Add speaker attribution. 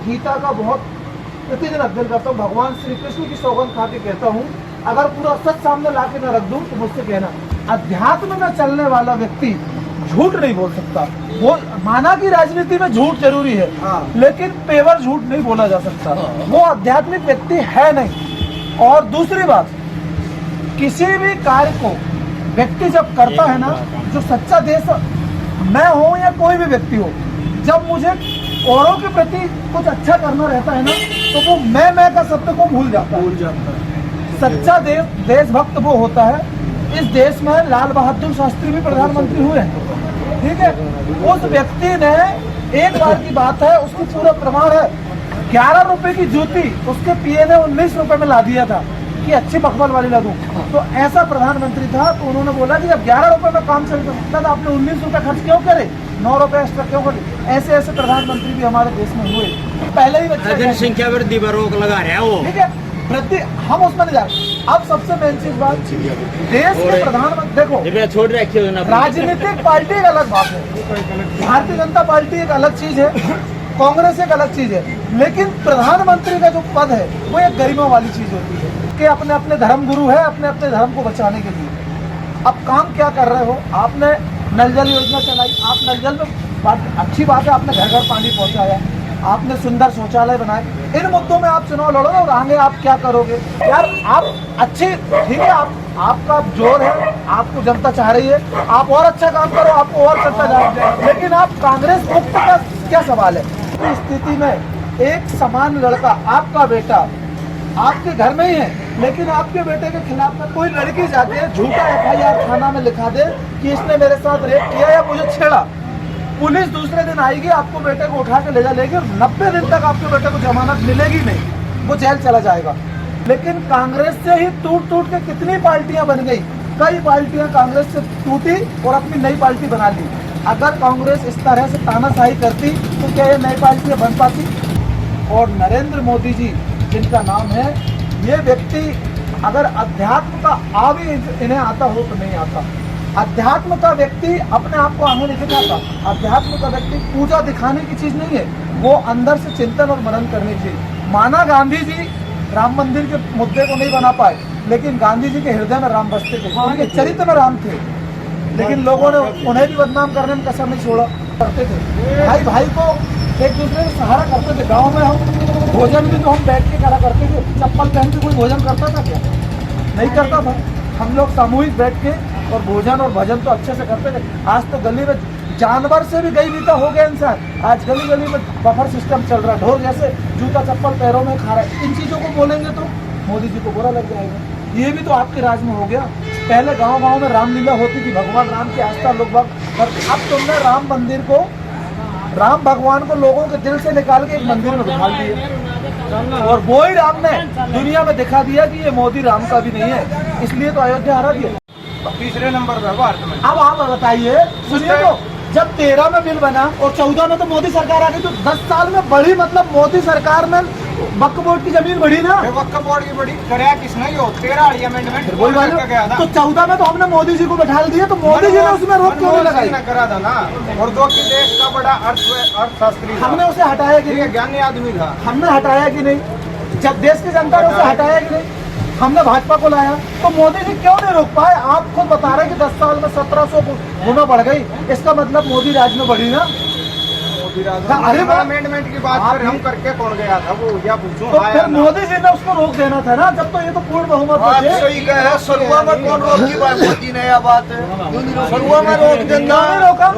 Speaker 1: गीता का बहुत प्रतिदिन अध्ययन करता हूँ, भगवान श्री कृष्ण की सौगंध खा के कहता हूँ, अगर पूरा सच सामने ला के न रख दूं तो मुझसे कहना। अध्यात्म में चलने वाला व्यक्ति झूठ नहीं बोल सकता। माना कि राजनीति में झूठ जरूरी है, लेकिन पेवर झूठ नहीं बोला जा सकता। वो आध्यात्मिक व्यक्ति है नहीं। और दूसरी बात, किसी भी कार्य को व्यक्ति जब करता है ना, जो सच्चा देश मैं हूं या कोई भी व्यक्ति हो, जब मुझे औरों के प्रति कुछ अच्छा करना रहता है ना, तो वो मैं का शब्द को भूल जाता है। सच्चा देशभक्त वो होता है। इस देश में लाल बहादुर शास्त्री भी प्रधानमंत्री हुए हैं, ठीक है। उस व्यक्ति ने एक बार की बात है, उसकी पूरा प्रमाण है, 11 रुपए की जूती उसके पीए ने 19 रुपए में ला दिया था कि अच्छी मखमल वाली ला दूं। तो ऐसा प्रधानमंत्री था, तो उन्होंने बोला कि अब 11 रुपए में काम चल सकता था, आपने 19 रुपए खर्च क्यों करे, 9 रुपए एक्स्ट्रा क्यों करे। ऐसे ऐसे प्रधानमंत्री भी हमारे देश में हुए। पहले ही
Speaker 2: जनसंख्या वृद्धि पर रोक लगा रहे हैं वो,
Speaker 1: ठीक है, वृद्धि हम उसमें नहीं जा रहे। अब सबसे मेन चीज बात, देश के प्रधानमंत्री देखो,
Speaker 2: छोड़ रखे
Speaker 1: राजनीतिक पार्टी एक अलग बात है, भारतीय जनता पार्टी एक अलग चीज है, कांग्रेस एक अलग चीज है, लेकिन प्रधानमंत्री का जो पद है वो एक गरिमा वाली चीज होती है कि अपने अपने धर्म गुरु है, अपने अपने धर्म को बचाने के लिए। अब काम क्या कर रहे हो, आपने नल जल योजना चलाई, आप नल जल में अच्छी बात है, आपने घर घर पानी पहुंचाया, आपने सुंदर शौचालय बनाए। इन मुद्दों में आप चुनाव लड़ोगे और आगे आप क्या करोगे यार। आप अच्छे, ठीक है, आपका जोर है, आपको जनता चाह रही है, आप और अच्छा काम करो, आपको और चलता जाए, लेकिन आप कांग्रेस मुक्त का क्या सवाल है। इस स्थिति में एक समान लड़का, आपका बेटा आपके घर में ही है, लेकिन आपके बेटे के खिलाफ में कोई लड़की जाती है, झूठा FIR थाना में लिखा दे कि इसने मेरे साथ रेप किया या मुझे छेड़ा, पुलिस दूसरे दिन आएगी, आपको बेटे को उठा के ले जाएगी और 90 दिन तक आपके बेटे को जमानत मिलेगी नहीं, वो जेल चला जाएगा। लेकिन कांग्रेस से ही टूट के कितनी पार्टियां बन गई, कई पार्टियां कांग्रेस से टूटी और अपनी नई पार्टी बना ली। अगर कांग्रेस इस तरह से तानाशाही करती तो क्या ये नई पार्टियां बन पाती। और नरेंद्र मोदी जी जिनका नाम है, ये व्यक्ति अगर अध्यात्म का आ भी इन्हें आता हो तो नहीं आता। अध्यात्म का व्यक्ति अपने आप को आगे नहीं दिखाता। अध्यात्म का व्यक्ति पूजा दिखाने की चीज नहीं है, वो अंदर से चिंतन और मनन करनी चाहिए। माना गांधी जी राम मंदिर के मुद्दे को नहीं बना पाए, लेकिन गांधी जी के हृदय में राम बसते थे, उनके चरित्र में राम थे, लेकिन लोगों ने उन्हें भी बदनाम करने में कसर नहीं छोड़ा। करते थे भाई भाई को एक दूसरे का सहारा करते थे। गाँव में हम भोजन भी तो हम बैठ के करा करते थे, चप्पल पहन के कोई भोजन करता था क्या, नहीं करता था। हम लोग सामूहिक बैठ के और भोजन और भजन तो अच्छे से करते थे। आज तो गली में जानवर से भी गई बीता हो गया इंसान। आज गली गली में बफर सिस्टम चल रहा है, ढोर जैसे जूता चप्पल पैरों में खा रहा है। इन चीजों को बोलेंगे तो मोदी जी को बुरा लग जाएगा। ये भी तो आपके राज में हो गया। पहले गांव गांव में रामलीला होती थी, भगवान राम की आस्था लोग करते। अब तुमने राम मंदिर को, राम भगवान को लोगों के दिल से निकाल के एक मंदिर में बिठा दिया, और वो ही राम ने दुनिया में दिखा दिया कि ये मोदी राम का भी नहीं है, इसलिए तो अयोध्या हरा दिया।
Speaker 3: तीसरे नंबर पर भारत में।
Speaker 1: अब आप बताइए, सुनिए, तो जब 13 में बिल बना और 14 में तो मोदी सरकार आ गई, तो 10 साल में बढ़ी, मतलब मोदी सरकार में वक्फ बोर्ड की जमीन बढ़ी ना।
Speaker 3: वक्फ बोर्ड की बढ़ी, कराया किसने, यो 13 अमेंडमेंट
Speaker 1: वही बात। तो 14 में तो हमने मोदी जी को बैठा दिया, तो मोदी जी ने उसमें रोक क्यों नहीं लगाई।
Speaker 3: करा था ना, और जो कि देश का बड़ा अर्थशास्त्री,
Speaker 1: हमने उसे हटाया कि नहीं,
Speaker 3: ज्ञानी आदमी था,
Speaker 1: हमने हटाया कि नहीं, जब देश की जनता ने उसे हटाया कि नहीं, हमने भाजपा को लाया, तो मोदी जी क्यों नहीं रोक पाए। आप खुद बता रहे कि 10 साल में 1700 गुना बढ़ गई, इसका मतलब मोदी राज में बढ़ी ना।
Speaker 3: अरे अमेंडमेंट की बात कर, हम करके कौन गया था वो, या पूछो।
Speaker 1: तो फिर मोदी जी ने उसको रोक देना था ना, जब तो ये तो पूर्ण बहुमत है।
Speaker 3: सही कहा, सरुआ में कौन रोक की बात, मोदी ने यह बात है, सरुआ में रोक देना,
Speaker 1: रोका।